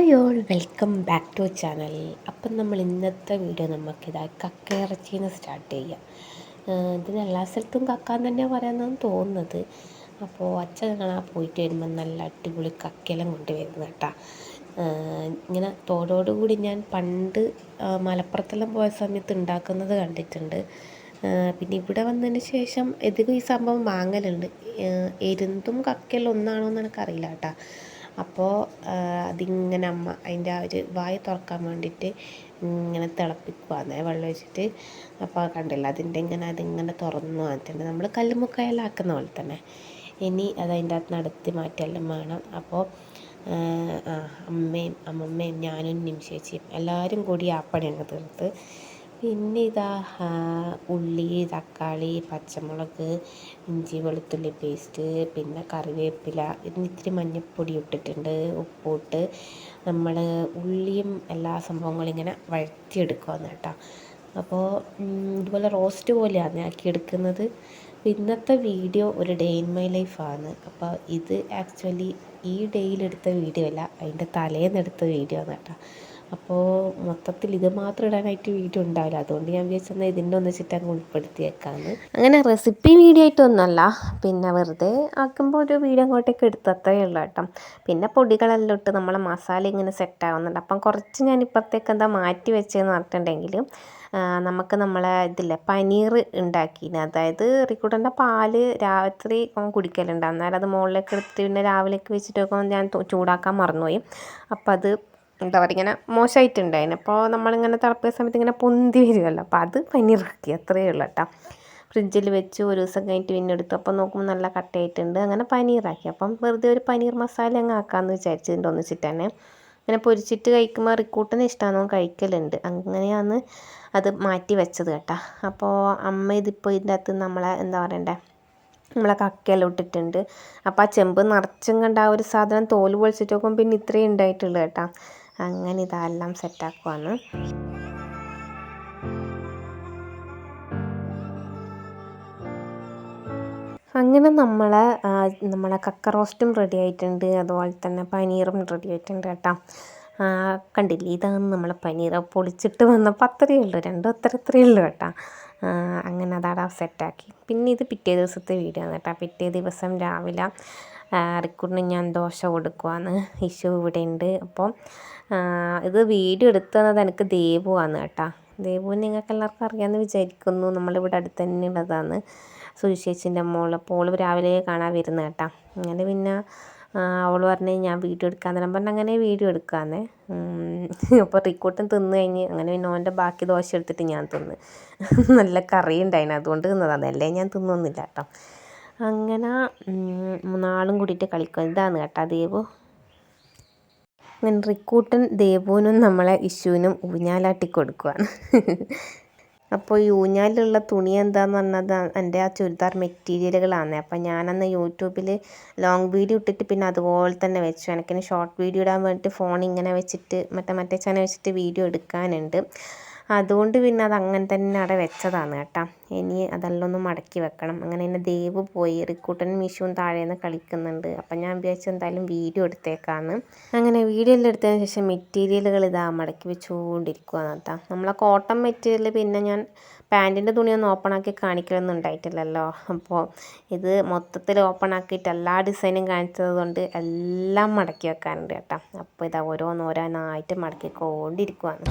Hi all welcome back to channel. അപ്പം നമ്മൾ ഇന്നത്തെ വീഡിയോ നമുക്കിതാ കക്കയിറച്ചിന്ന് സ്റ്റാർട്ട് ചെയ്യാം. ഇതിന് എല്ലാ സ്ഥലത്തും കക്കാന്ന് തന്നെയാണ് പറയാമെന്നാണ് തോന്നുന്നത്. അപ്പോൾ അച്ഛൻ കാണാൻ പോയിട്ട് വരുമ്പോൾ നല്ല അടിപൊളി കക്കയെല്ലാം കൊണ്ടുവരുന്നത് കേട്ടോ. ഇങ്ങനെ തോടോടുകൂടി ഞാൻ പണ്ട് മലപ്പുറത്തെല്ലാം പോയ സമയത്ത് ഉണ്ടാക്കുന്നത് കണ്ടിട്ടുണ്ട്. പിന്നെ ഇവിടെ വന്നതിന് ശേഷം ഈ സംഭവം വാങ്ങലുണ്ട്. എരുന്തും കക്കയെല്ലാം ഒന്നാണോ എന്ന് എനിക്കറിയില്ല കേട്ടോ. അപ്പോൾ അതിങ്ങനെ അമ്മ അതിൻ്റെ ആ ഒരു വായ തുറക്കാൻ വേണ്ടിയിട്ട് ഇങ്ങനെ തിളപ്പിക്കുവാന്നേ വെള്ളം ഒഴിച്ചിട്ട്. അപ്പോൾ കണ്ടില്ല അതിങ്ങനെ തുറന്നു വന്നിട്ടുണ്ട്. നമ്മൾ കല്ലുമുക്കായെല്ലാം ആക്കുന്ന പോലെ തന്നെ. ഇനി അതതിൻ്റെ അകത്ത് നടത്തി മാറ്റെല്ലാം വേണം. അപ്പോൾ അമ്മയും അമ്മമ്മയും ഞാനും നിമിഷേച്ചിയും എല്ലാവരും കൂടി ആ പണി അങ്ങ് തീർത്ത്. പിന്നെ ഇതാ ഉള്ളി, തക്കാളി, പച്ചമുളക്, ഇഞ്ചി വെളുത്തുള്ളി പേസ്റ്റ്, പിന്നെ കറിവേപ്പില, ഇതിന് ഇത്തിരി മഞ്ഞൾപ്പൊടി ഇട്ടിട്ടുണ്ട്, ഉപ്പിട്ട് നമ്മൾ ഉള്ളിയും എല്ലാ സംഭവങ്ങളും ഇങ്ങനെ വഴറ്റിയെടുക്കുവാന്ന് കേട്ടോ. അപ്പോൾ ഇതുപോലെ റോസ്റ്റ് പോലെയാണ് ആക്കിയെടുക്കുന്നത്. ഇന്നത്തെ വീഡിയോ ഒരു ഡേ ഇൻ മൈ ലൈഫാണ്. അപ്പോൾ ഇത് ആക്ച്വലി ഈ ഡേയിലെടുത്ത വീഡിയോ അല്ല, അതിൻ്റെ തലേന്നെടുത്ത വീഡിയോ ആണ് കേട്ടോ. അപ്പോൾ മൊത്തത്തിൽ ഇത് മാത്രം ഇടാനായിട്ട് വീഡിയോ ഉണ്ടാവില്ല. അതുകൊണ്ട് ഞാൻ വിചാരിച്ചെന്നാൽ ഇതിൻ്റെ ഒന്നിച്ചിട്ട് അങ്ങ് ഉൾപ്പെടുത്തിയേക്കാന്ന്. അങ്ങനെ റെസിപ്പി വീഡിയോ ആയിട്ടൊന്നുമല്ല, പിന്നെ വെറുതെ ആക്കുമ്പോൾ ഒരു വീഡിയോ അങ്ങോട്ടേക്ക് എടുത്തത്രേ ഉള്ളൂ കേട്ടോ. പിന്നെ പൊടികളെല്ലാം ഇട്ട് നമ്മളെ മസാല ഇങ്ങനെ സെറ്റ് ആവുന്നുണ്ട്. അപ്പം കുറച്ച് ഞാൻ ഇപ്പുറത്തേക്ക് എന്താ മാറ്റി വെച്ചതെന്ന് പറഞ്ഞിട്ടുണ്ടെങ്കിൽ നമുക്ക് നമ്മളെ ഇതില്ലേ പനീർ ഉണ്ടാക്കിന്. അതായത് റിക്കൂട്ടൻ്റെ പാല് രാത്രി കുടിക്കലുണ്ട്. അന്നേരം അത് മുകളിലേക്ക് എടുത്ത് പിന്നെ രാവിലേക്ക് വെച്ചിട്ട് നോക്കുമ്പോൾ ഞാൻ ചൂടാക്കാൻ മറന്നുപോയി. അപ്പം അത് എന്താ പറയുക ഇങ്ങനെ മോശമായിട്ടുണ്ടായിന്. അപ്പോൾ നമ്മളിങ്ങനെ തിളപ്പിക്കുന്ന സമയത്ത് ഇങ്ങനെ പൊന്തി വരുമല്ലോ. അപ്പോൾ അത് പനീറാക്കി, അത്രയേ ഉള്ളൂ കേട്ടോ. ഫ്രിഡ്ജിൽ വെച്ച് ഒരു ദിവസം കഴിഞ്ഞിട്ട് പിന്നെ എടുത്തു. അപ്പോൾ നോക്കുമ്പോൾ നല്ല കട്ടയായിട്ടുണ്ട്. അങ്ങനെ പനീറാക്കി. അപ്പം വെറുതെ ഒരു പനീർ മസാല അങ്ങ് ആക്കാമെന്ന് വിചാരിച്ചു ഇതിൻ്റെ ഒന്നിച്ചിട്ട് തന്നെ. അങ്ങനെ പൊരിച്ചിട്ട് കഴിക്കുമ്പോൾ റിക്കൂട്ടിന് ഇഷ്ടമാണെന്ന് കഴിക്കലുണ്ട്. അങ്ങനെയാണ് അത് മാറ്റി വെച്ചത് കേട്ടോ. അപ്പോൾ അമ്മ ഇതിപ്പോൾ ഇതിൻ്റെ അകത്ത് നമ്മളെ എന്താ പറയണ്ടേ നമ്മളെ കക്കയെല്ലാം ഇട്ടിട്ടുണ്ട്. അപ്പോൾ ആ ചെമ്പ് നിറച്ചും കണ്ട ആ ഒരു സാധനം തോല് പൊളിച്ചിട്ട് നോക്കുമ്പോൾ പിന്നെ ഇത്രയും ഉണ്ടായിട്ടുള്ളൂ കേട്ടോ. അങ്ങനെ ഇതെല്ലാം സെറ്റാക്കുവാണ്. അങ്ങനെ നമ്മളെ കക്ക റോസ്റ്റും റെഡി ആയിട്ടുണ്ട്. അതുപോലെ തന്നെ പനീറും റെഡി ആയിട്ടുണ്ട് കേട്ടോ. കണ്ടില്ലേ, ഇതാണ് നമ്മളെ പനീർ പൊളിച്ചിട്ട് വന്നപ്പോൾ അത്രയേ ഉള്ളൂ, രണ്ടും അത്രയേ ഉള്ളൂ കേട്ടോ. അങ്ങനെ അതാടെ സെറ്റാക്കി. പിന്നെ ഇത് പിറ്റേ ദിവസത്തെ വീഡിയോ ആണ് കേട്ടോ. പിറ്റേ ദിവസം രാവിലെ റിക്കൂറിന് ഞാൻ ദോശ കൊടുക്കുവാണ്. ഇഷു ഇവിടെ ഉണ്ട്. അപ്പോൾ ഇത് വീഡിയോ എടുത്തത് എനിക്ക് ദേവുവാണ് കേട്ടോ. ദേവുവിനെ നിങ്ങൾക്ക് എല്ലാവർക്കും അറിയാമെന്ന് വിചാരിക്കുന്നു. നമ്മളിവിടെ അടുത്ത് തന്നെ ഉള്ളതാണ്, സുവിശേഷിൻ്റെ മോൾ. അപ്പോൾ രാവിലെ കാണാൻ വരുന്നത് കേട്ടോ. അങ്ങനെ പിന്നെ അവൾ പറഞ്ഞ് ഞാൻ വീഡിയോ എടുക്കാമെന്ന് പറഞ്ഞ് അങ്ങനെ വീഡിയോ എടുക്കാമെന്ന്. അപ്പോൾ റിക്കൂട്ടൻ തിന്ന് കഴിഞ്ഞ് അങ്ങനെ പിന്നെ ഓൻ്റെ ബാക്കി ദോശ എടുത്തിട്ട് ഞാൻ തിന്ന്. നല്ല കറി ഉണ്ടായിന്, അതുകൊണ്ട് തിന്നതാണ്, അല്ലേ ഞാൻ തിന്നൊന്നുമില്ല കേട്ടോ. അങ്ങനെ മൂന്നാളും കൂടിയിട്ട് കളിക്കും. ഇതാണ് കേട്ടോ ദേവു. അങ്ങനെ റിക്കൂട്ടൻ ദേവുവിനും നമ്മളെ ഇഷുവിനും ഊഞ്ഞാലാട്ടി കൊടുക്കുവാണ്. അപ്പോൾ ഈ ഊഞ്ഞാലിലുള്ള തുണി എന്താണെന്ന് പറഞ്ഞത് എൻ്റെ ആ ചുരിദാർ മെറ്റീരിയലുകളാണ്. അപ്പം ഞാനന്ന് യൂട്യൂബിൽ ലോങ് വീഡിയോ ഇട്ടിട്ട് പിന്നെ അതുപോലെ തന്നെ വെച്ചു. എനിക്കിനി ഷോർട്ട് വീഡിയോ ഇടാൻ വേണ്ടിയിട്ട് ഫോൺ ഇങ്ങനെ വെച്ചിട്ട് മറ്റേ ചാനൽ വെച്ചിട്ട് വീഡിയോ എടുക്കാനുണ്ട്. അതുകൊണ്ട് പിന്നെ അത് അങ്ങനെ തന്നെ അവിടെ വെച്ചതാണ് കേട്ടോ. ഇനി അതെല്ലാം ഒന്ന് മടക്കി വെക്കണം. അങ്ങനെ തന്നെ ദേവ് പോയി, റിക്കൂട്ടനും മിഷുവും താഴേന്ന് കളിക്കുന്നുണ്ട്. അപ്പം ഞാൻ വിചാരിച്ചു എന്തായാലും വീഡിയോ എടുത്തേക്കാന്ന്. അങ്ങനെ വീഡിയോ എല്ലാം എടുത്തതിന് ശേഷം മെറ്റീരിയലുകൾ ഇതാ മടക്കി വെച്ചുകൊണ്ടിരിക്കുകയാണ് കേട്ടോ. നമ്മളെ കോട്ടൺ മെറ്റീരിയൽ പിന്നെ ഞാൻ പാൻറ്റിൻ്റെ തുണിയൊന്നും ഓപ്പണാക്കി കാണിക്കലൊന്നും ഉണ്ടായിട്ടില്ലല്ലോ. അപ്പോൾ ഇത് മൊത്തത്തിൽ ഓപ്പണാക്കിയിട്ട് എല്ലാ ഡിസൈനും കാണിച്ചത് കൊണ്ട് എല്ലാം മടക്കി വെക്കാനുണ്ട് കേട്ടോ. അപ്പോൾ ഇതാ ഓരോന്നായിട്ട് മടക്കിക്കൊണ്ടിരിക്കുകയാണ്.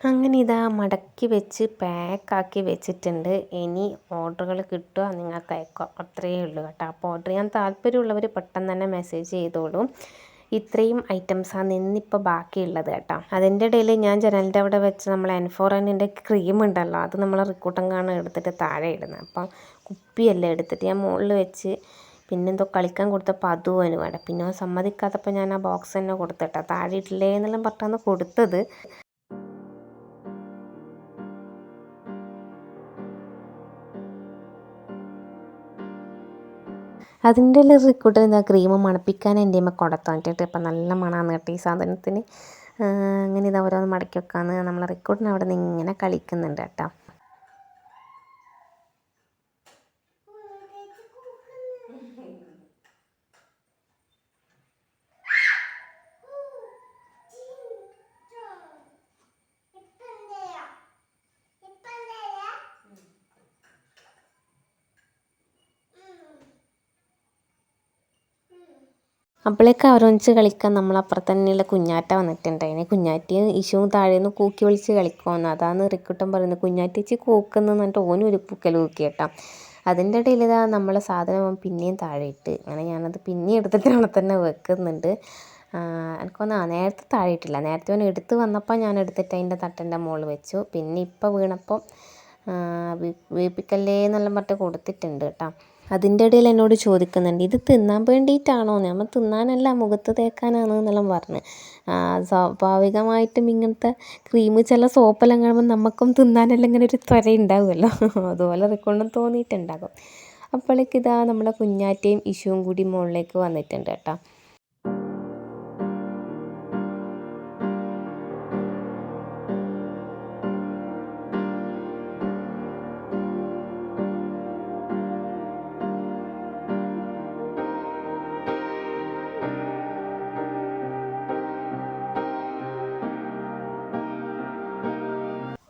അങ്ങനെ ഇതാ മടക്കി വെച്ച് പാക്കാക്കി വെച്ചിട്ടുണ്ട്. ഇനി ഓർഡറുകൾ കിട്ടുക നിങ്ങൾക്ക് അയക്കാം, അത്രയേ ഉള്ളൂ കേട്ടോ. അപ്പോൾ ഓർഡർ ചെയ്യാൻ താല്പര്യമുള്ളവർ പെട്ടെന്ന് തന്നെ മെസ്സേജ് ചെയ്തോളൂ. ഇത്രയും ഐറ്റംസാണ് ഇന്നിപ്പോൾ ബാക്കിയുള്ളത് കേട്ടോ. അതിൻ്റെ ഇടയിൽ ഞാൻ ജനലിൻ്റെ അവിടെ വെച്ച് നമ്മൾ N4Nൻ്റെ ക്രീം ഉണ്ടല്ലോ, അത് നമ്മൾ റിക്കൂട്ടൻ എടുത്തിട്ട് താഴെ ഇടുന്നത്. അപ്പം കുപ്പിയെല്ലാം എടുത്തിട്ട് ഞാൻ മുകളിൽ വെച്ച് പിന്നെന്തോ കളിക്കാൻ കൊടുത്തപ്പോൾ അതും അതിന് വേണം. പിന്നെ സമ്മതിക്കാത്തപ്പോൾ ഞാൻ ആ ബോക്സ് തന്നെ കൊടുത്തിട്ടാ, താഴെ ഇട്ടില്ലേ എന്നെല്ലാം പറഞ്ഞാണ് കൊടുത്തത്. അതിൻ്റെ ഉള്ളിൽ റിക്കൂട്ടർ എന്താ ക്രീം മണപ്പിക്കാൻ എൻ്റെ അമ്മ കൊടുത്തോണ്ടിട്ട് ഇപ്പം നല്ല മണമാണ് കേട്ടോ ഈ സാധനത്തിന്. അങ്ങനെ ഇതാ ഓരോന്ന് മടക്കി വെക്കാമെന്ന് നമ്മളെ റിക്കൂട്ടറിന് അവിടെ നിന്ന് ഇങ്ങനെ കളിക്കുന്നുണ്ട് കേട്ടോ. അപ്പോഴേക്ക് അവരൊന്നിച്ച് കളിക്കാൻ നമ്മളപ്പുറത്ത് തന്നെയുള്ള കുഞ്ഞാറ്റ വന്നിട്ടുണ്ടായിന്. കുഞ്ഞാറ്റിയും ഇഷുവും താഴേന്ന് കൂക്കി വിളിച്ച് കളിക്കുമെന്ന്. അതാണ് റിക്കുട്ടൻ പറയുന്നത്, കുഞ്ഞാറ്റേച്ചി കൂക്കുന്നു എന്നിട്ട് ഓനും ഒരു പൂക്കൽ കൂക്കി കേട്ടോ. അതിൻ്റെ ഇടയിൽ ഇതാ നമ്മളെ സാധനം പിന്നെയും താഴെ ഇട്ട്. അങ്ങനെ ഞാനത് പിന്നെയും എടുത്തിട്ട് അവിടെ തന്നെ വെക്കുന്നുണ്ട്. എനിക്കൊന്ന് നേരത്തെ താഴെ ഇട്ടില്ല, നേരത്തെ അവൻ എടുത്ത് വന്നപ്പോൾ ഞാൻ എടുത്തിട്ട് അതിൻ്റെ തട്ടിൻ്റെ മുകളിൽ വെച്ചു. പിന്നെ ഇപ്പോൾ വീണപ്പം വീപ്പിക്കല്ലേ എന്നെല്ലാം പറഞ്ഞിട്ട് കൊടുത്തിട്ടുണ്ട് കേട്ടോ. അതിൻ്റെ ഇടയിൽ എന്നോട് ചോദിക്കുന്നുണ്ട്, ഇത് തിന്നാൻ വേണ്ടിയിട്ടാണോ? നമ്മൾ തിന്നാനല്ല, മുഖത്ത് തേക്കാനാണ് എന്നെല്ലാം പറഞ്ഞ്. സ്വാഭാവികമായിട്ടും ഇങ്ങനത്തെ ക്രീം ചില സോപ്പെല്ലാം കാണുമ്പോൾ നമുക്കും തിന്നാനെല്ലാം ഇങ്ങനെ ഒരു ത്വര ഉണ്ടാവുമല്ലോ, അതുപോലെ റിക്കൊണ്ടും തോന്നിയിട്ടുണ്ടാകും. അപ്പോഴേക്കിതാ നമ്മളെ കുഞ്ഞാറ്റയും ഇഷുവും കൂടി മുകളിലേക്ക് വന്നിട്ടുണ്ട് കേട്ടോ.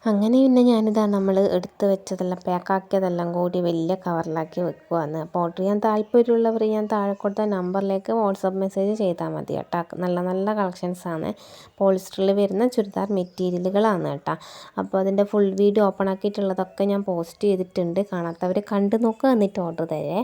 അങ്ങനെ പിന്നെ ഞാനിതാ നമ്മൾ എടുത്ത് വെച്ചതെല്ലാം പാക്കാക്കിയതെല്ലാം കൂടി വലിയ കവറിലാക്കി വെക്കുവാന്ന്. അപ്പോൾ ഓർഡർ ചെയ്യാൻ താല്പര്യമുള്ളവർ ഞാൻ താഴെ കൊടുത്ത നമ്പറിലേക്ക് വാട്സപ്പ് മെസ്സേജ് ചെയ്താൽ മതി കേട്ടോ. നല്ല നല്ല കളക്ഷൻസാണ്, പോളിസ്റ്ററിൽ വരുന്ന ചുരിദാർ മെറ്റീരിയലുകളാണ് കേട്ടോ. അപ്പോൾ അതിൻ്റെ ഫുൾ വീഡിയോ ഓപ്പൺ ആക്കിയിട്ടുള്ളതൊക്കെ ഞാൻ പോസ്റ്റ് ചെയ്തിട്ടുണ്ട്, കാണാത്തവർ കണ്ടു നോക്കുക, എന്നിട്ട് ഓർഡർ തരേ.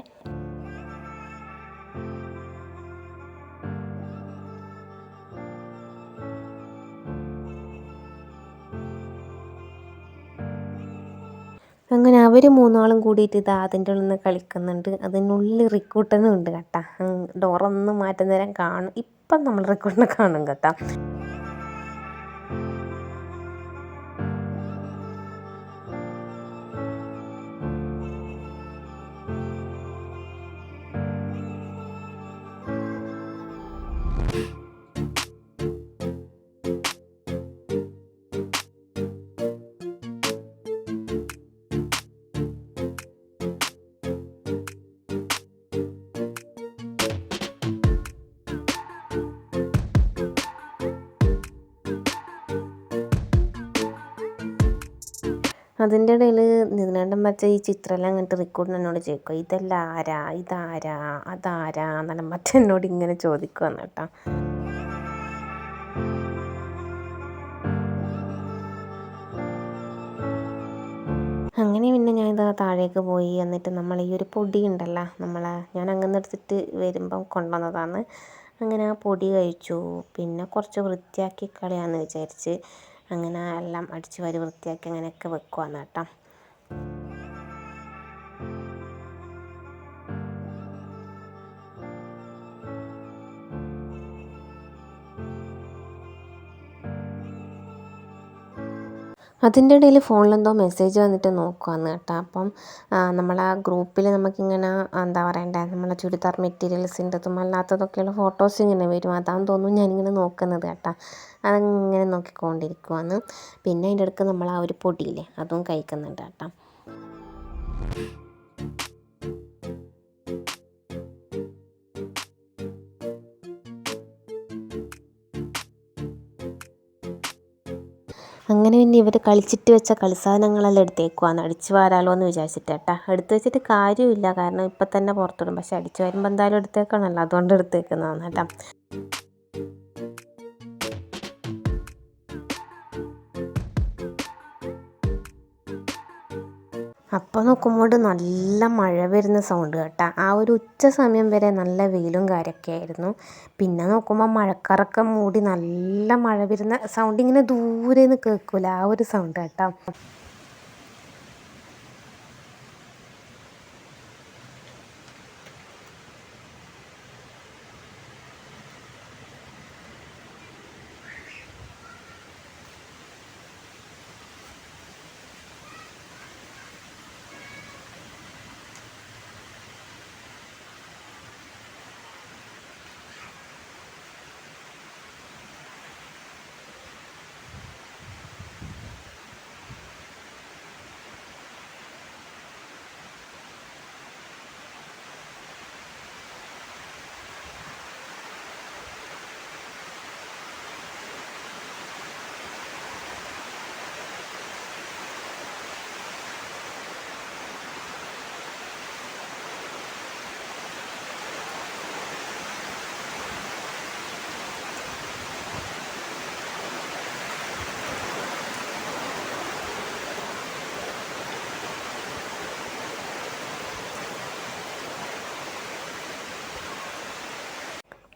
അങ്ങനെ അവർ മൂന്നാളും കൂടിയിട്ട് ഇതാ അതിൻ്റെ ഉള്ളിൽ നിന്ന് കളിക്കുന്നുണ്ട്. അതിനുള്ളിൽ റിക്കൂട്ടനും ഉണ്ട് കേട്ടോ. ഡോറൊന്നും മാറ്റുന്ന നേരം കാണും, ഇപ്പം നമ്മൾ റിക്കൂട്ടനെ കാണും കേട്ടോ. അതിൻ്റെ ഇടയിൽ നിന്നേണ്ടം വെച്ച ഈ ചിത്രമെല്ലാം കണ്ടിട്ട് റിക്കോർഡിന് എന്നോട് ചോദിക്കുക, ഇതെല്ലാം ആരാ, ഇതാരാ, അതാരാ എന്നെല്ലാം മറ്റേ എന്നോട് ഇങ്ങനെ ചോദിക്കുമെന്ന് കേട്ടോ. അങ്ങനെ പിന്നെ ഞാനിതാ താഴേക്ക് പോയി. എന്നിട്ട് നമ്മൾ ഈ ഒരു പൊടി ഉണ്ടല്ലോ, ഞാൻ അങ്ങനെ എടുത്തിട്ട് വരുമ്പം കൊണ്ടുവന്നതാണ്. അങ്ങനെ ആ പൊടി കഴിച്ചു. പിന്നെ കുറച്ച് വൃത്തിയാക്കി കളയാമെന്ന് വിചാരിച്ച് അങ്ങനെ എല്ലാം അടിച്ച് വാരി വൃത്തിയാക്കി അങ്ങനെയൊക്കെ വെക്കുവാന്ന് കേട്ടോ. അതിൻ്റെ ഇടയിൽ ഫോണിലെന്തോ മെസ്സേജ് വന്നിട്ട് നോക്കുവാന്ന് കേട്ടോ. അപ്പം നമ്മളെ ഗ്രൂപ്പിൽ നമുക്കിങ്ങനെ എന്താ പറയണ്ടേ, നമ്മളെ ചുരിദാർ മെറ്റീരിയൽസിൻ്റെതും അല്ലാത്തതൊക്കെയുള്ള ഫോട്ടോസ് ഇങ്ങനെ വരും. അതാണെന്ന് തോന്നുന്നു ഞാനിങ്ങനെ നോക്കുന്നത് കേട്ടോ. അതങ്ങനെ നോക്കിക്കൊണ്ടിരിക്കുവാന്ന്. പിന്നെ അതിൻ്റെ ഇടയ്ക്ക് നമ്മൾ ആ ഒരു പൊടിയില്ലേ അതും കഴിക്കുന്നുണ്ട് കേട്ടോ. അങ്ങനെ പിന്നെ ഇവർ കളിച്ചിട്ട് വെച്ച കളിസാധനങ്ങളെല്ലാം എടുത്തേക്കുവാന്ന്, അടിച്ചു വാരാലോ എന്ന് വിചാരിച്ചിട്ട് കേട്ടോ. എടുത്ത് വെച്ചിട്ട് കാര്യമില്ല, കാരണം ഇപ്പം തന്നെ പുറത്തിടും. പക്ഷെ അടിച്ചു വരുമ്പോൾ എന്തായാലും എടുത്തേക്കണമല്ലോ, അതുകൊണ്ട് എടുത്തേക്കുന്നതാണ് കേട്ടോ. അപ്പോൾ നോക്കുമ്പോൾ നല്ല മഴ വരുന്ന സൗണ്ട് കേട്ടോ. ആ ഒരു ഉച്ച സമയം വരെ നല്ല വെയിലും കാര്യമൊക്കെ ആയിരുന്നു. പിന്നെ നോക്കുമ്പോൾ മഴക്കാറൊക്കെ മൂടി നല്ല മഴ വരുന്ന സൗണ്ട് ഇങ്ങനെ ദൂരെ നിന്ന് കേൾക്കില്ല, ആ ഒരു സൗണ്ട് കേട്ടോ.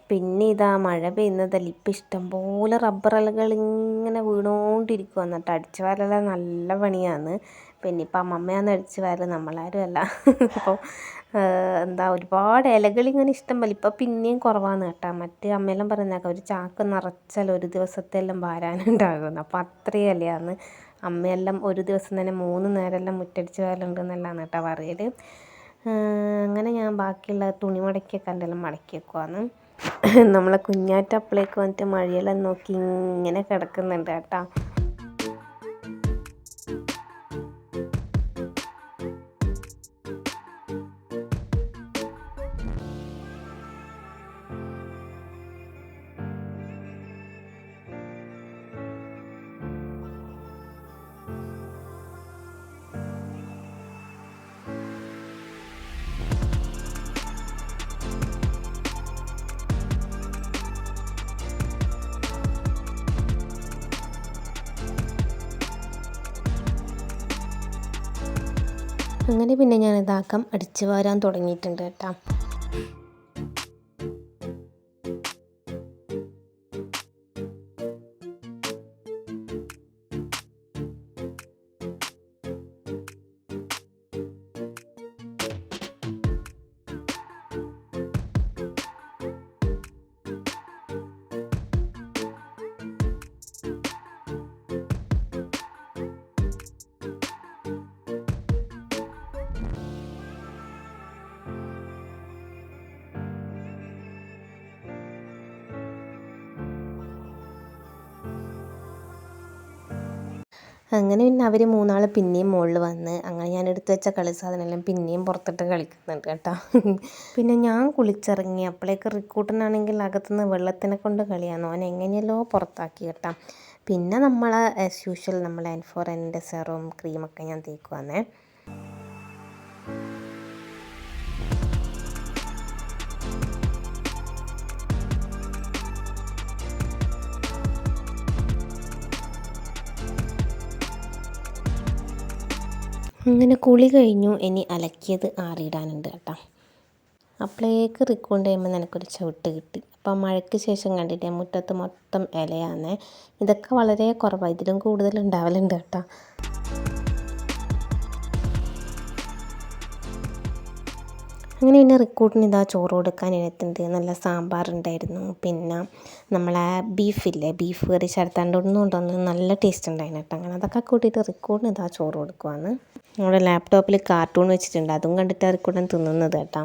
പിന്നെ ഇതാ മഴ പെയ്യുന്നതല്ല, ഇപ്പം ഇഷ്ടംപോലെ റബ്ബർ ഇലകൾ ഇങ്ങനെ വീണുകൊണ്ടിരിക്കുക. എന്നിട്ട് അടിച്ചു വാരലെല്ലാം നല്ല പണിയാണ്. പിന്നെ ഇപ്പം അമ്മമ്മയാണ് അടിച്ചു വാരൽ, നമ്മളാരും അല്ല. അപ്പോൾ എന്താ ഒരുപാട് ഇലകളിങ്ങനെ ഇഷ്ടം പോലെ, ഇപ്പം പിന്നെയും കുറവാണ് കേട്ടോ. മറ്റേ അമ്മയെല്ലാം പറയുന്നേക്കാം ഒരു ചാക്ക് നിറച്ചാൽ ഒരു ദിവസത്തെല്ലാം വാരാനുണ്ടാകുന്നു. അപ്പോൾ അത്രയും ഇലയാണ്. അമ്മയെല്ലാം ഒരു ദിവസം തന്നെ 3 നേരമെല്ലാം മുറ്റടിച്ച് വാരലുണ്ടെന്നെല്ലാം കേട്ടോ പറയൽ. അങ്ങനെ ഞാൻ ബാക്കിയുള്ള തുണി മടക്കിയൊക്കെ എന്തെല്ലാം മടക്കി വെക്കുവാണ്. നമ്മളെ കുഞ്ഞാറ്റ അപ്പളേക്ക് വന്നിട്ട് മഴയെല്ലാം നോക്കി ഇങ്ങനെ കിടക്കുന്നുണ്ട് കേട്ടോ. അങ്ങനെ പിന്നെ ഞാൻ ഇതാക്കാം അടിച്ചു വാരാൻ തുടങ്ങിയിട്ടുണ്ട് കേട്ടോ. അങ്ങനെ പിന്നെ അവർ 3 പിന്നെയും മുകളിൽ വന്ന്, അങ്ങനെ ഞാൻ എടുത്ത് വെച്ച കളി സാധനമെല്ലാം പിന്നെയും പുറത്തിട്ട് കളിക്കുന്നുണ്ട് കേട്ടോ. പിന്നെ ഞാൻ കുളിച്ചിറങ്ങി അപ്പോഴേക്ക് റിക്കൂട്ടനാണെങ്കിൽ അകത്തുനിന്ന് വെള്ളത്തിനെ കൊണ്ട് കളിയാണ്, അവൻ എങ്ങനെയല്ലോ പുറത്താക്കി കേട്ടോ. പിന്നെ നമ്മൾ ആസ് യൂഷ്വൽ നമ്മൾ N4Nൻ്റെ സെറും ക്രീമൊക്കെ ഞാൻ തേക്കുവാന്നേ. അങ്ങനെ കുളി കഴിഞ്ഞു, ഇനി അലക്കിയത് ആറിയിടാനുണ്ട് കേട്ടോ. അപ്പോഴേക്ക് റിക്കോണ്ട് ചെയ്യുമ്പോൾ എനിക്കൊരു ചവിട്ട് കിട്ടി. അപ്പം മഴയ്ക്ക് ശേഷം കണ്ടിട്ടേ മുറ്റത്ത് മൊത്തം ഇലയാണ്. ഇതൊക്കെ വളരെ കുറവാണ്, ഇതിലും കൂടുതൽ ഉണ്ടാവലുണ്ട് കേട്ടോ. അങ്ങനെ പിന്നെ റിക്കൂട്ടിന് ഇതാ ചോറ് കൊടുക്കാൻ എഴുത്തുണ്ട്. നല്ല സാമ്പാറുണ്ടായിരുന്നു, പിന്നെ നമ്മളെ ബീഫില്ലേ, ബീഫ് കറി ശരത്താണ്ടൊന്നും കൊണ്ടുവന്ന് നല്ല ടേസ്റ്റ് ഉണ്ടായിരുന്നു കേട്ടോ. അങ്ങനെ അതൊക്കെ കൂട്ടിയിട്ട് റിക്കൂട്ടിന് ഇതാ ചോറ് കൊടുക്കുവാണ്. നമ്മുടെ ലാപ്ടോപ്പിൽ കാർട്ടൂൺ വെച്ചിട്ടുണ്ട്, അതും കണ്ടിട്ട് റിക്കൂട്ടൻ തിന്നുന്നത് കേട്ടോ.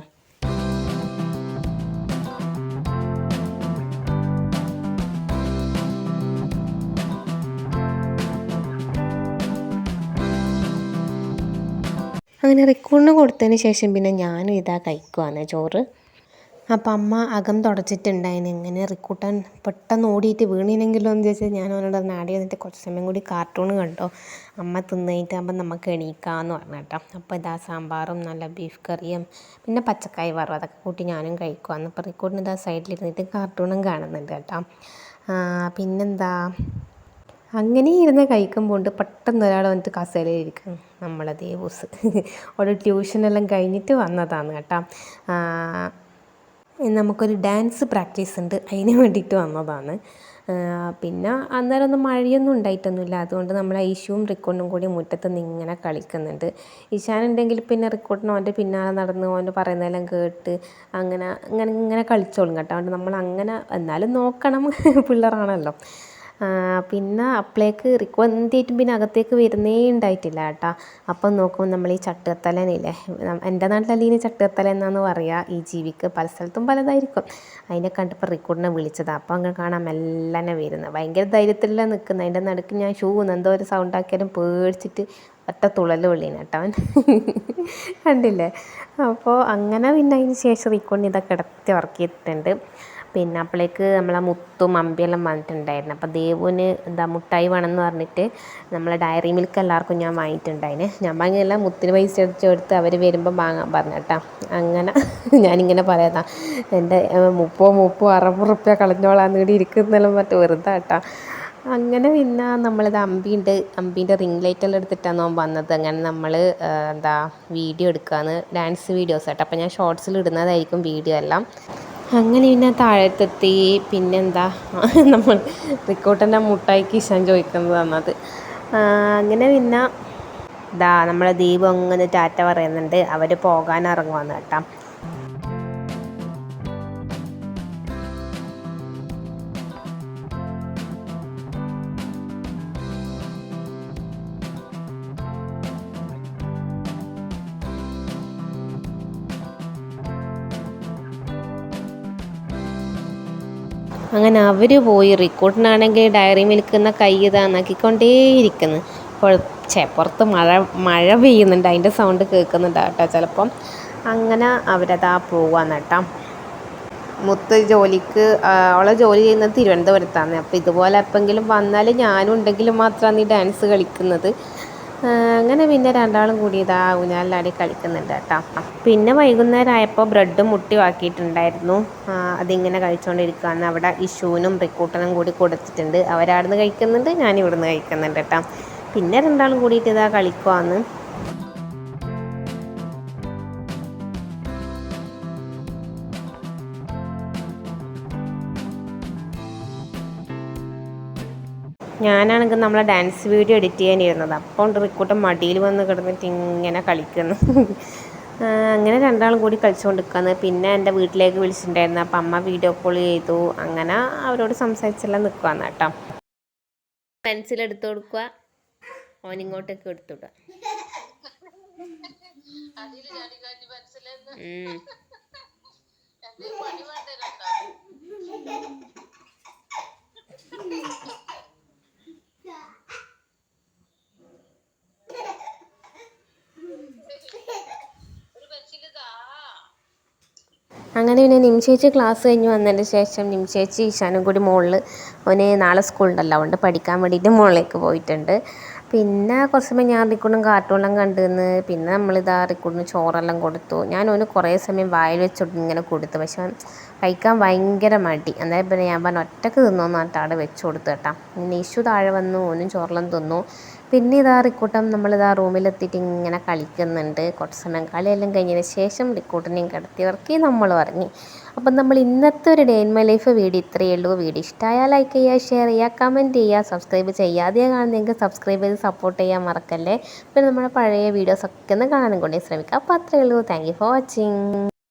അങ്ങനെ റിക്കൂണിന് കൊടുത്തതിന് ശേഷം പിന്നെ ഞാനും ഇതാ കഴിക്കുവാണ് ചോറ്. അപ്പം അമ്മ അകം തുടച്ചിട്ടുണ്ടായിന്. ഇങ്ങനെ റിക്കൂട്ടൻ പെട്ടെന്ന് ഓടിയിട്ട് വീണിനെങ്കിലോ എന്ന് ചോദിച്ചാൽ ഞാൻ അവനോട് നാടി വന്നിട്ട് കുറച്ച് സമയം കൂടി കാർട്ടൂൺ കണ്ടോ, അമ്മ തിന്നിട്ടാകുമ്പോൾ നമുക്ക് എണീക്കാമെന്ന് പറഞ്ഞു കേട്ടോ. അപ്പോൾ ഇതാ സാമ്പാറും നല്ല ബീഫ് കറിയും പിന്നെ പച്ചക്കായ് വറവും അതൊക്കെ കൂട്ടി ഞാനും കഴിക്കുവാന്ന്. അപ്പോൾ റിക്കൂട്ടിന് ഇതാ സൈഡിലിരുന്നിട്ട് കാർട്ടൂണും കാണുന്നുണ്ട് കേട്ടോ. പിന്നെന്താ, അങ്ങനെ ഇരുന്ന് കഴിക്കുമ്പോൾ പെട്ടെന്ന് ഒരാൾ വന്നിട്ട് കസേരയിലിരിക്കും, നമ്മളെ ദേവൂസ്. അവിടെ ട്യൂഷനെല്ലാം കഴിഞ്ഞിട്ട് വന്നതാണ് കേട്ടോ. നമുക്കൊരു ഡാൻസ് പ്രാക്ടീസ് ഉണ്ട്, അതിന് വേണ്ടിയിട്ട് വന്നതാണ്. പിന്നെ അന്നേരം ഒന്നും മഴയൊന്നും ഉണ്ടായിട്ടൊന്നുമില്ല, അതുകൊണ്ട് നമ്മൾ ഐഷുവും റിക്കോണ്ടും കൂടി മുറ്റത്ത് നിന്ന് ഇങ്ങനെ കളിക്കുന്നുണ്ട്. ഇഷാനുണ്ടെങ്കിൽ പിന്നെ റിക്കോട്ടിന് അവൻ്റെ പിന്നാലെ നടന്ന് അവൻ്റെ പറയുന്നതെല്ലാം കേട്ട് അങ്ങനെ ഇങ്ങനെ ഇങ്ങനെ കളിച്ചോളും കേട്ടോ. അതുകൊണ്ട് നമ്മൾ അങ്ങനെ എന്നാലും നോക്കണം, പിള്ളേരാണല്ലോ. പിന്നെ അപ്പോഴേക്ക് റിക്കു എന്തിയിട്ടും പിന്നെ അകത്തേക്ക് വരുന്നേ ഉണ്ടായിട്ടില്ല കേട്ടോ. അപ്പം നോക്കുമ്പോൾ നമ്മൾ ഈ ചട്ടുകത്തലനില്ലേ, എൻ്റെ നാട്ടിലല്ല ഇതിന് ചട്ടുകത്തല എന്നാണ് പറയുക, ഈ ജീവിക്ക് പല സ്ഥലത്തും പലതായിരിക്കും. അതിനെ കണ്ടപ്പോൾ റിക്കൂട്ടിനെ വിളിച്ചതാണ്. അപ്പം അങ്ങനെ കാണാൻ മെല്ലനെ വരുന്നത്, ഭയങ്കര ധൈര്യത്തിലല്ല നിൽക്കുന്നത്. അതിൻ്റെ നടുക്ക് ഞാൻ ഷൂ എന്തോ ഒരു സൗണ്ട് ആക്കിയാലും പേടിച്ചിട്ട് ഒറ്റ തുള്ളൽ വെള്ളീന് കേട്ടോ അവൻ. കണ്ടില്ലേ. അപ്പോൾ അങ്ങനെ പിന്നെ അതിന് ശേഷം റിക്കോണ്ടിന് ഇതൊക്കെ കിടത്തി ഉറക്കിയിട്ടുണ്ട്. പിന്നെ അപ്പോഴേക്ക് നമ്മളെ മുത്തും അമ്പിയെല്ലാം വന്നിട്ടുണ്ടായിരുന്നു. അപ്പോൾ ദേവുവിന് എന്താ മുട്ടായി വേണമെന്ന് പറഞ്ഞിട്ട് നമ്മളെ ഡയറി മിൽക്ക് എല്ലാവർക്കും ഞാൻ വാങ്ങിയിട്ടുണ്ടായിന്. ഞാൻ വാങ്ങിയല്ല, മുത്തിന് പൈസ അടിച്ചെടുത്ത് അവർ വരുമ്പോൾ വാങ്ങാൻ പറഞ്ഞു കേട്ടോ. അങ്ങനെ ഞാനിങ്ങനെ പറയാതാ, എൻ്റെ 30 60 റുപ്യ കളഞ്ഞോളാന്ന് ഇവിടെ ഇരിക്കുന്നെല്ലാം പറഞ്ഞിട്ട് വെറുതെ കേട്ടോ. അങ്ങനെ പിന്നെ നമ്മളിത് അമ്പീൻ്റെ റിംഗ് ലൈറ്റെല്ലാം എടുത്തിട്ടാണ് വന്നത്. അങ്ങനെ നമ്മൾ എന്താ വീഡിയോ എടുക്കാന്ന്, ഡാൻസ് വീഡിയോസ് ആയിട്ട്. അപ്പോൾ ഞാൻ ഷോർട്സിൽ ഇടുന്നതായിരിക്കും വീഡിയോ എല്ലാം. അങ്ങനെ പിന്നെ താഴത്തെത്തി. പിന്നെന്താ നമ്മൾ റിക്കോട്ടൻ്റെ മുട്ടായിക്ക് ഇഷാൻ ചോദിക്കുന്നത് തന്നത്. അങ്ങനെ പിന്നെ നമ്മളെ ദീപം അങ്ങനെ ടാറ്റ പറയുന്നുണ്ട്. അവർ പോകാൻ ഇറങ്ങുവാന്ന് കേട്ടോ. അങ്ങനെ അവർ പോയി. റിക്കോട്ടിനാണെങ്കിൽ ഡയറി മിൽക്കുന്ന കൈ ഇതാന്നാക്കിക്കൊണ്ടേയിരിക്കുന്നു. പുറത്ത് മഴ പെയ്യുന്നുണ്ട്, അതിൻ്റെ സൗണ്ട് കേൾക്കുന്നുണ്ട് കേട്ടോ ചിലപ്പം. അങ്ങനെ അവരതാ പോവാന്ന് കേട്ടോ. മുത്ത് ജോലിക്ക്, അവളെ ജോലി ചെയ്യുന്നത് തിരുവനന്തപുരത്താണ്. അപ്പോൾ ഇതുപോലെ എപ്പോഴെങ്കിലും വന്നാൽ ഞാനും ഉണ്ടെങ്കിലും മാത്രമാണ് ഈ ഡാൻസ് കളിക്കുന്നത്. അങ്ങനെ പിന്നെ രണ്ടാളും കൂടി ഇതാ ഊഞ്ഞാലിലാടി കളിക്കുന്നുണ്ട് കേട്ടോ. പിന്നെ വൈകുന്നേരം ആയപ്പോൾ ബ്രെഡും മുട്ടി ആക്കിയിട്ടുണ്ടായിരുന്നു. അതിങ്ങനെ കഴിച്ചുകൊണ്ടിരിക്കുകയാണ്. അവിടെ ഇഷുവിനും റിക്കൂട്ടനും കൂടി കൊടുത്തിട്ടുണ്ട്. അവരവിടുന്ന് കഴിക്കുന്നുണ്ട്, ഞാനിവിടുന്ന് കഴിക്കുന്നുണ്ട് കേട്ടോ. പിന്നെ രണ്ടാളും കൂടിയിട്ട് ഇതാ കളിക്കുവാന്ന്. ഞാനാണെങ്കിൽ നമ്മളെ ഡാൻസ് വീഡിയോ എഡിറ്റ് ചെയ്യാനിരുന്നത്. അപ്പോൾ റിക്കൂട്ടൻ മടിയിൽ വന്ന് കിടന്നിട്ട് ഇങ്ങനെ കളിക്കുന്നു. അങ്ങനെ രണ്ടാളും കൂടി കളിച്ചുകൊണ്ടിരിക്കുകയാണ്. പിന്നെ എൻ്റെ വീട്ടിലേക്ക് വിളിച്ചിട്ടുണ്ടായിരുന്നു. അപ്പം അമ്മ വീഡിയോ കോൾ ചെയ്തു. അങ്ങനെ അവരോട് സംസാരിച്ചെല്ലാം നിൽക്കുകയാണ് കേട്ടോ. പെൻസിലെടുത്ത് കൊടുക്കുക, ഓനിങ്ങോട്ടേക്ക് എടുത്തുവിടുക. അങ്ങനെ പിന്നെ നിംചേച്ചി ക്ലാസ് കഴിഞ്ഞ് വന്നതിന് ശേഷം നിംചേച്ചി ഇഷാനും കൂടി മുകളിൽ, ഓന് നാളെ സ്കൂളുണ്ടല്ലോ, അതുകൊണ്ട് പഠിക്കാൻ വേണ്ടിയിട്ട് മുകളിലേക്ക് പോയിട്ടുണ്ട്. പിന്നെ കുറച്ച് സമയം ഞാൻ റിക്കൂണും കാർട്ടൂണെല്ലാം കണ്ടുനിന്ന്. പിന്നെ നമ്മളിതാ റിക്കൂണിന് ചോറെല്ലാം കൊടുത്തു. ഞാൻ ഓന് കുറേ സമയം വായിൽ വെച്ചോട്ട് ഇങ്ങനെ കൊടുത്തു. പക്ഷെ കഴിക്കാൻ ഭയങ്കര മടി. അന്നേരം പിന്നെ ഞാൻ പറഞ്ഞു ഒറ്റക്ക് തിന്നോന്ന് പറഞ്ഞിട്ട് അവിടെ വെച്ച് കൊടുത്തു കേട്ടോ. പിന്നെ ഇഷു താഴെ വന്നു, ഓനും ചോറെല്ലാം തിന്നു. പിന്നെ ഇതാ റിക്കൂട്ടം നമ്മളിതാ റൂമിലെത്തിയിട്ട് ഇങ്ങനെ കളിക്കുന്നുണ്ട്. കുറച്ച് സമയം കളിയെല്ലാം കഴിഞ്ഞതിന് ശേഷം റിക്കൂട്ടനെയും കിടത്തി ഇറക്കി നമ്മൾ ഇറങ്ങി. അപ്പം നമ്മൾ ഇന്നത്തെ ഒരു day in my life video ഇത്രയേ ഉള്ളൂ. വീഡിയോ ഇഷ്ടമായാൽ ലൈക്ക് ചെയ്യുക, ഷെയർ ചെയ്യുക, കമൻറ്റ് ചെയ്യുക. സബ്സ്ക്രൈബ് ചെയ്യാതെ കാണുന്നെങ്കിൽ സബ്സ്ക്രൈബ് ചെയ്ത് സപ്പോർട്ട് ചെയ്യാൻ മറക്കല്ലേ. പിന്നെ നമ്മുടെ പഴയ വീഡിയോസൊക്കെ ഒന്ന് കാണാനും കൂടി ശ്രമിക്കുക. അപ്പോൾ അത്രയേ ഉള്ളൂ. Thank you for watching.